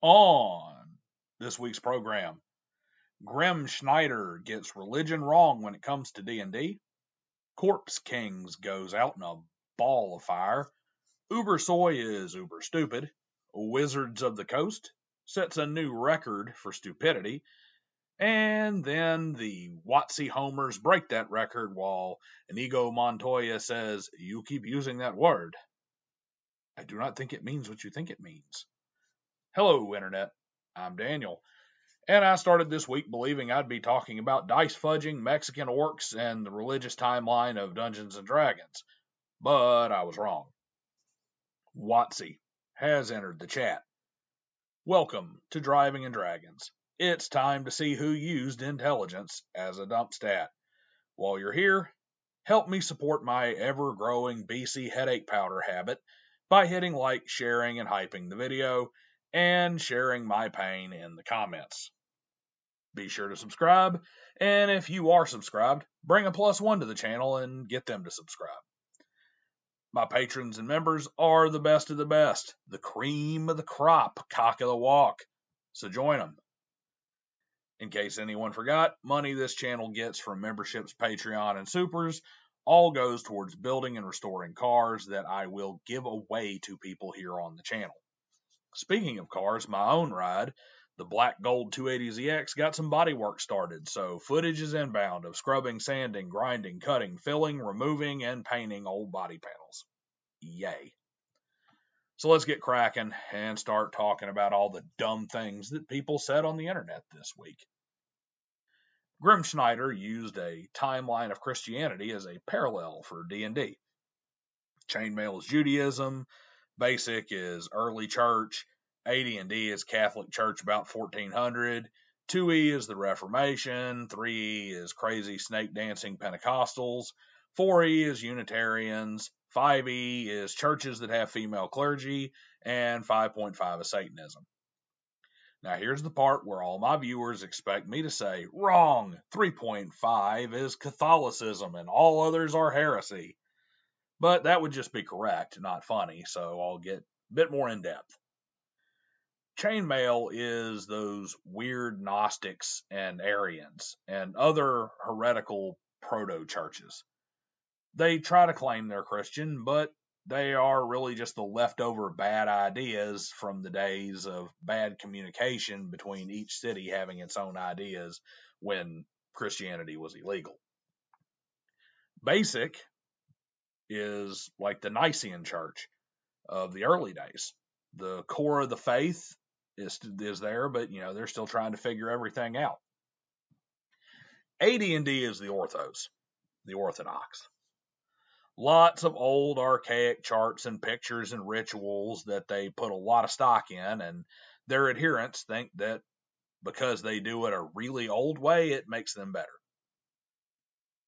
On this week's program, Grim Schneider gets religion wrong when it comes to D&D. Corpse Kings goes out in a ball of fire. Uber Soy is uber stupid. Wizards of the Coast sets a new record for stupidity. And then the WOTC homers break that record while Inigo Montoya says, "You keep using that word. I do not think it means what you think it means." Hello, Internet. I'm Daniel. And I started this week believing I'd be talking about dice fudging, Mexican orcs, and the religious timeline of Dungeons and Dragons. But I was wrong. WOTC has entered the chat. Welcome to Driving and Dragons. It's time to see who used intelligence as a dump stat. While you're here, help me support my ever-growing BC headache powder habit by hitting like, sharing, and hyping the video, and sharing my pain in the comments. Be sure to subscribe, and if you are subscribed, bring a +1 to the channel and get them to subscribe. My patrons and members are the best of the best, the cream of the crop, cock of the walk, so join them. In case anyone forgot, money this channel gets from memberships, Patreon, and supers all goes towards building and restoring cars that I will give away to people here on the channel. Speaking of cars, my own ride, the Black Gold 280ZX, got some body work started, so footage is inbound of scrubbing, sanding, grinding, cutting, filling, removing, and painting old body panels. Yay. So let's get cracking and start talking about all the dumb things that people said on the internet this week. Grim Schneider used a timeline of Christianity as a parallel for D&D. Chainmail is Judaism, Basic is early church, AD&D is Catholic Church about 1400, 2E is the Reformation, 3E is crazy snake dancing Pentecostals, 4E is Unitarians, 5E is churches that have female clergy, and 5.5 is Satanism. Now here's the part where all my viewers expect me to say, wrong, 3.5 is Catholicism and all others are heresy. But that would just be correct, not funny, so I'll get a bit more in depth. Chainmail is those weird Gnostics and Arians and other heretical proto-churches. They try to claim they're Christian, but they are really just the leftover bad ideas from the days of bad communication between each city having its own ideas when Christianity was illegal. Basic is like the Nicene Church of the early days. The core of the faith is there, but they're still trying to figure everything out. AD&D is the orthos, the orthodox. Lots of old archaic charts and pictures and rituals that they put a lot of stock in, and their adherents think that because they do it a really old way, it makes them better.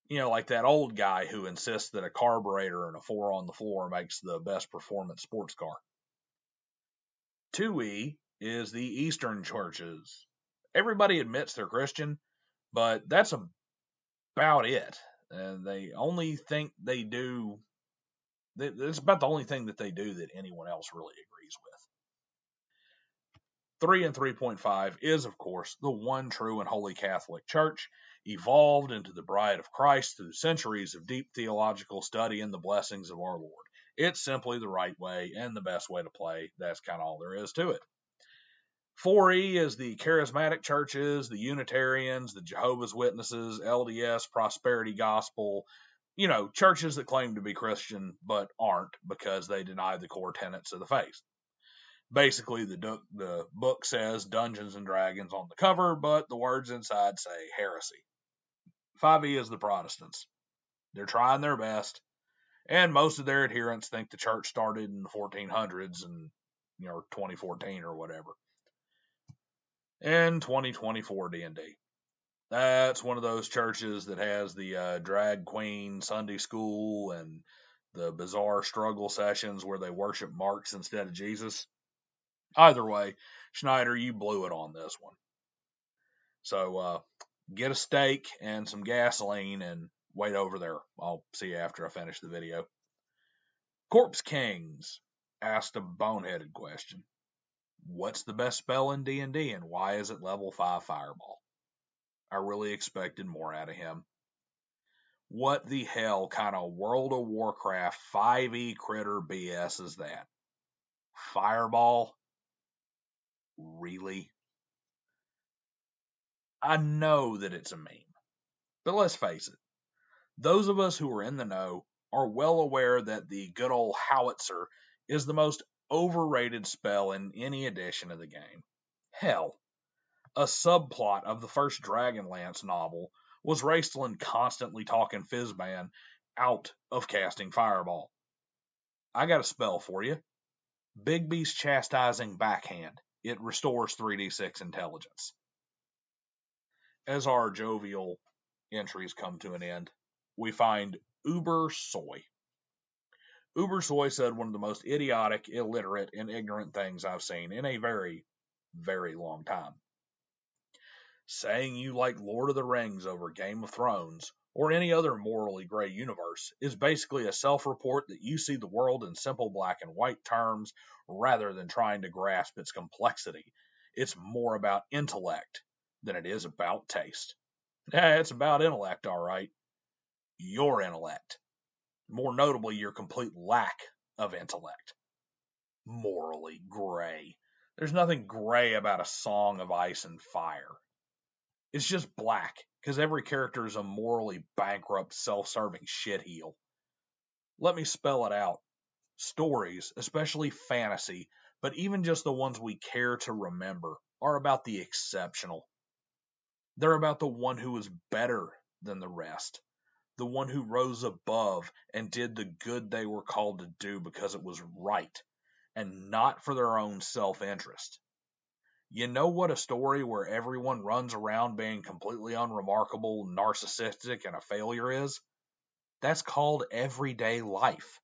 Like that old guy who insists that a carburetor and a 4 on the floor makes the best performance sports car. 2E is the Eastern churches. Everybody admits they're Christian, but that's about it. And they only think they do. It's about the only thing that they do that anyone else really agrees with. 3 and 3.5 is, of course, the one true and holy Catholic Church, evolved into the bride of Christ through centuries of deep theological study and the blessings of our Lord. It's simply the right way and the best way to play. That's kind of all there is to it. 4E is the charismatic churches, the Unitarians, the Jehovah's Witnesses, LDS, Prosperity Gospel, churches that claim to be Christian but aren't because they deny the core tenets of the faith. Basically, the book says Dungeons and Dragons on the cover, but the words inside say heresy. 5E is the Protestants. They're trying their best, and most of their adherents think the church started in the 1400s and 2014 or whatever. And 2024 D&D. That's one of those churches that has the drag queen Sunday school and the bizarre struggle sessions where they worship Marx instead of Jesus. Either way, Schneider, you blew it on this one. So get a steak and some gasoline and wait over there. I'll see you after I finish the video. Corpse Kings asked a boneheaded question. What's the best spell in D&D and why is it level 5 Fireball? I really expected more out of him. What the hell kind of World of Warcraft 5e critter BS is that? Fireball? Really? I know that it's a meme, but let's face it. Those of us who are in the know are well aware that the good old howitzer is the most overrated spell in any edition of the game. Hell, a subplot of the first Dragonlance novel was Raistlin constantly talking Fizzban out of casting Fireball. I got a spell for you. Bigby's Chastising Backhand. It restores 3d6 intelligence. As our jovial entries come to an end, we find Uber Soy. Uber Soy said one of the most idiotic, illiterate, and ignorant things I've seen in a very, very long time. Saying you like Lord of the Rings over Game of Thrones or any other morally gray universe is basically a self-report that you see the world in simple black and white terms rather than trying to grasp its complexity. It's more about intellect than it is about taste. It's about intellect, all right. Your intellect. More notably, your complete lack of intellect. Morally gray. There's nothing gray about a Song of Ice and Fire. It's just black, because every character is a morally bankrupt, self-serving shitheel. Let me spell it out. Stories, especially fantasy, but even just the ones we care to remember, are about the exceptional. They're about the one who was better than the rest. The one who rose above and did the good they were called to do because it was right, and not for their own self-interest. You know what a story where everyone runs around being completely unremarkable, narcissistic, and a failure is? That's called everyday life.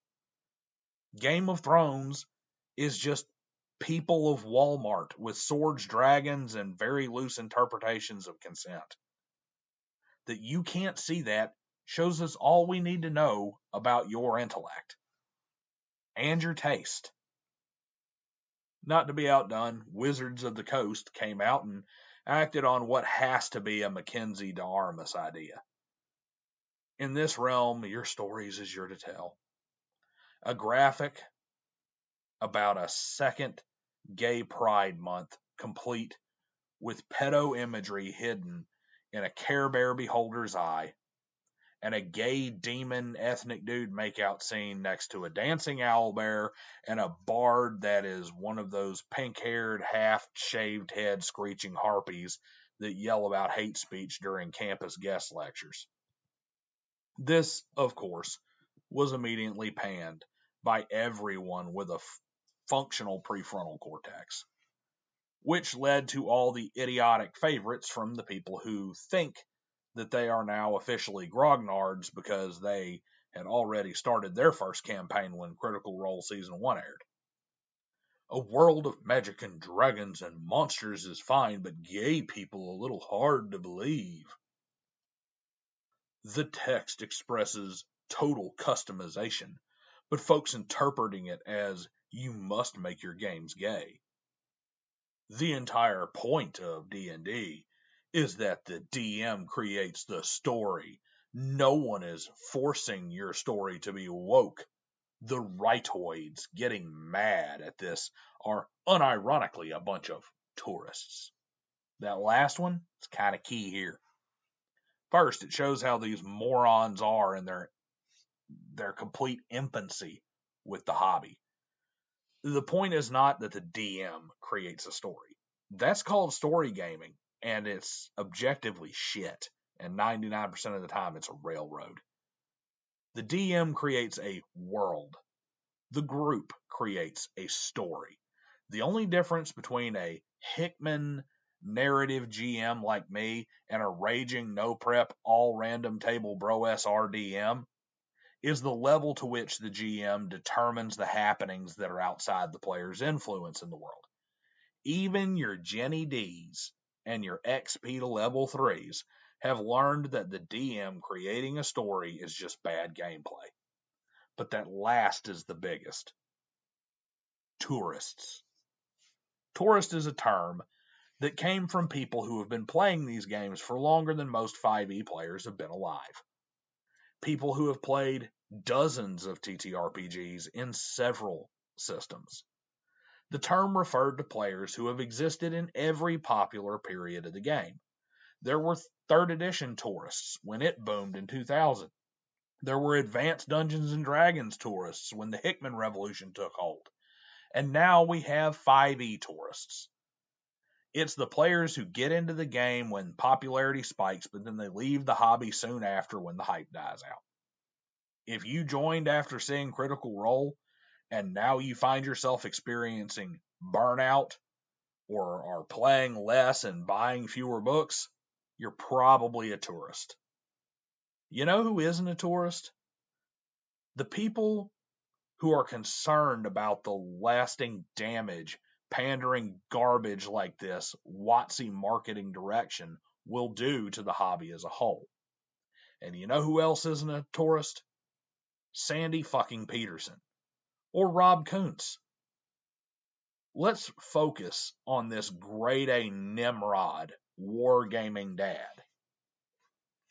Game of Thrones is just people of Walmart with swords, dragons, and very loose interpretations of consent. That you can't see that shows us all we need to know about your intellect and your taste. Not to be outdone, Wizards of the Coast came out and acted on what has to be a Mackenzie to Artemis idea. In this realm, your stories is yours to tell. A graphic about a second gay pride month, complete with pedo imagery hidden in a Care Bear beholder's eye, and a gay demon ethnic dude makeout scene next to a dancing owlbear and a bard that is one of those pink-haired, half-shaved head screeching harpies that yell about hate speech during campus guest lectures. This, of course, was immediately panned by everyone with a functional prefrontal cortex, which led to all the idiotic favorites from the people who think that they are now officially grognards because they had already started their first campaign when Critical Role Season 1 aired. A world of magic and dragons and monsters is fine, but gay people a little hard to believe. The text expresses total customization, but folks interpreting it as you must make your games gay. The entire point of D&D is that the DM creates the story. No one is forcing your story to be woke. The rightoids getting mad at this are unironically a bunch of tourists. That last one is kind of key here. First, it shows how these morons are in their complete infancy with the hobby. The point is not that the DM creates a story. That's called story gaming, and it's objectively shit, and 99% of the time it's a railroad. The DM creates a world. The group creates a story. The only difference between a Hickman narrative GM like me and a raging no prep all random table bro SR DM is the level to which the GM determines the happenings that are outside the player's influence in the world. Even your Jenny D's and your XP to level 3s have learned that the DM creating a story is just bad gameplay. But that last is the biggest. Tourists. Tourist is a term that came from people who have been playing these games for longer than most 5e players have been alive. People who have played dozens of TTRPGs in several systems. The term referred to players who have existed in every popular period of the game. There were 3rd edition tourists when it boomed in 2000. There were advanced Dungeons and Dragons tourists when the Hickman Revolution took hold. And now we have 5e tourists. It's the players who get into the game when popularity spikes, but then they leave the hobby soon after when the hype dies out. If you joined after seeing Critical Role, and now you find yourself experiencing burnout, or are playing less and buying fewer books, you're probably a tourist. You know who isn't a tourist? The people who are concerned about the lasting damage pandering garbage like this WOTC marketing direction will do to the hobby as a whole. And you know who else isn't a tourist? Sandy fucking Peterson. Or Rob Kuntz. Let's focus on this grade A Nimrod wargaming dad.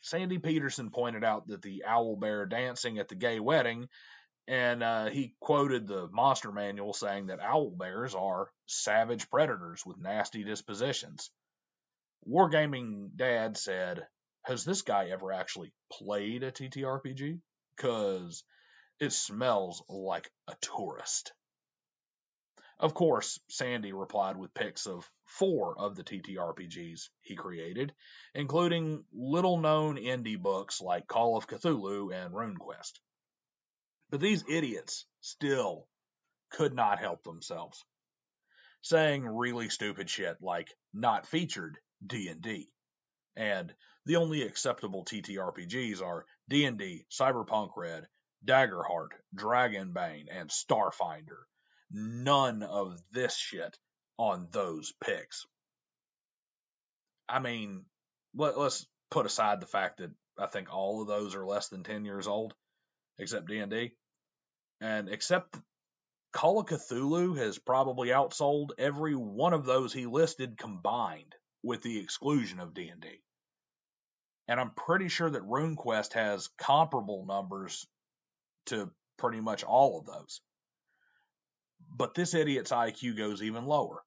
Sandy Peterson pointed out that the owlbear dancing at the gay wedding, and he quoted the monster manual saying that owlbears are savage predators with nasty dispositions. Wargaming Dad said, has this guy ever actually played a TTRPG? Because it smells like a tourist. Of course, Sandy replied with pics of 4 of the TTRPGs he created, including little-known indie books like Call of Cthulhu and RuneQuest. But these idiots still could not help themselves, saying really stupid shit like not featured D&D, and the only acceptable TTRPGs are D&D, Cyberpunk Red, Daggerheart, Dragonbane, and Starfinder. None of this shit on those picks. I mean, let's put aside the fact that I think all of those are less than 10 years old, except D&D. And except Call of Cthulhu has probably outsold every one of those he listed combined, with the exclusion of D&D. And I'm pretty sure that RuneQuest has comparable numbers to pretty much all of those. But this idiot's IQ goes even lower.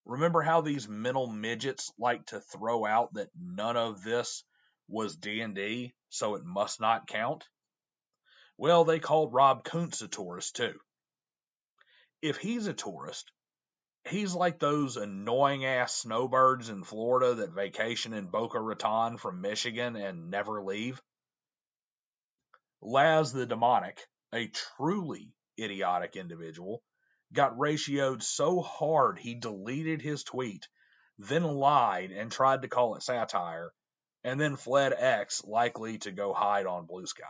Remember how these mental midgets like to throw out that none of this was D&D, so it must not count? Well, they called Rob Kuntz a tourist too. If he's a tourist, he's like those annoying-ass snowbirds in Florida that vacation in Boca Raton from Michigan and never leave. Laz the Demonic, a truly idiotic individual, got ratioed so hard he deleted his tweet, then lied and tried to call it satire, and then fled X, likely to go hide on Blue Sky.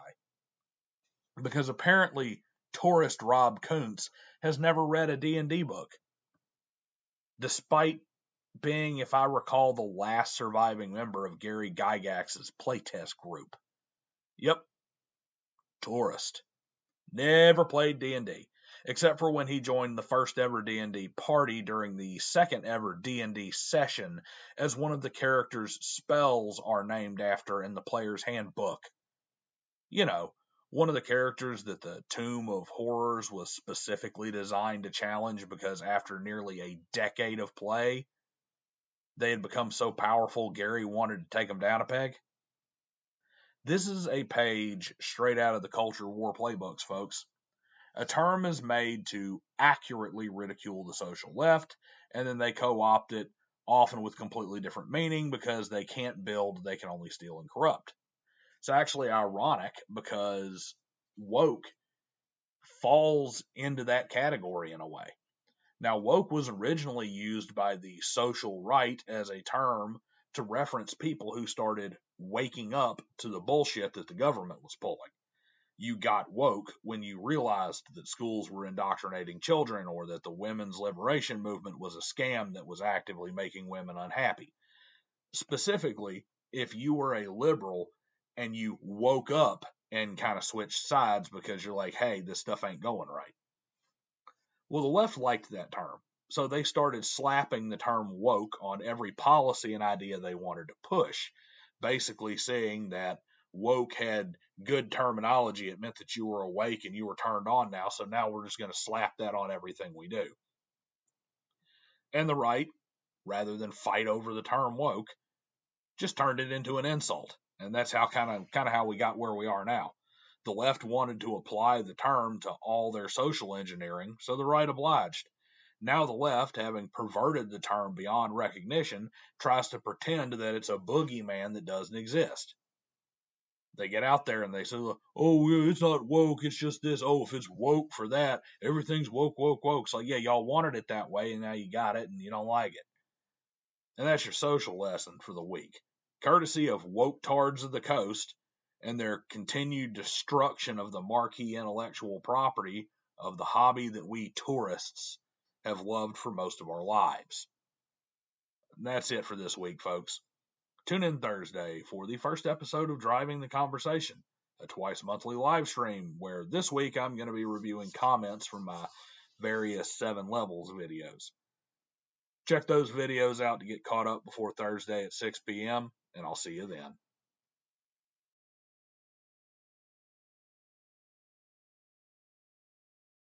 Because apparently tourist Rob Kuntz has never read a D&D book, despite being, if I recall, the last surviving member of Gary Gygax's playtest group. Yep, tourist. Never played D&D, except for when he joined the first ever D&D party during the second ever D&D session, as one of the characters' spells are named after in the player's handbook. You know, one of the characters that the Tomb of Horrors was specifically designed to challenge because after nearly a decade of play, they had become so powerful Gary wanted to take them down a peg. This is a page straight out of the Culture War playbooks, folks. A term is made to accurately ridicule the social left, and then they co-opt it, often with completely different meaning, because they can't build, they can only steal and corrupt. It's actually ironic because woke falls into that category in a way. Now, woke was originally used by the social right as a term to reference people who started waking up to the bullshit that the government was pulling. You got woke when you realized that schools were indoctrinating children, or that the women's liberation movement was a scam that was actively making women unhappy. Specifically, if you were a liberal and you woke up and kind of switched sides because you're like, hey, this stuff ain't going right. Well, the left liked that term. So they started slapping the term woke on every policy and idea they wanted to push, basically saying that woke had good terminology. It meant that you were awake and you were turned on now, so now we're just going to slap that on everything we do. And the right, rather than fight over the term woke, just turned it into an insult. And that's how kind of how we got where we are now. The left wanted to apply the term to all their social engineering, so the right obliged. Now the left, having perverted the term beyond recognition, tries to pretend that it's a boogeyman that doesn't exist. They get out there and they say, oh, yeah, it's not woke, it's just this. Oh, if it's woke for that, everything's woke, woke, woke. So, yeah, y'all wanted it that way, and now you got it, and you don't like it. And that's your social lesson for the week. Courtesy of woke tards of the coast and their continued destruction of the marquee intellectual property of the hobby that we tourists have loved for most of our lives. And that's it for this week, folks. Tune in Thursday for the first episode of Driving the Conversation, a twice monthly live stream where this week I'm going to be reviewing comments from my various 7 levels videos. Check those videos out to get caught up before Thursday at 6 p.m., and I'll see you then.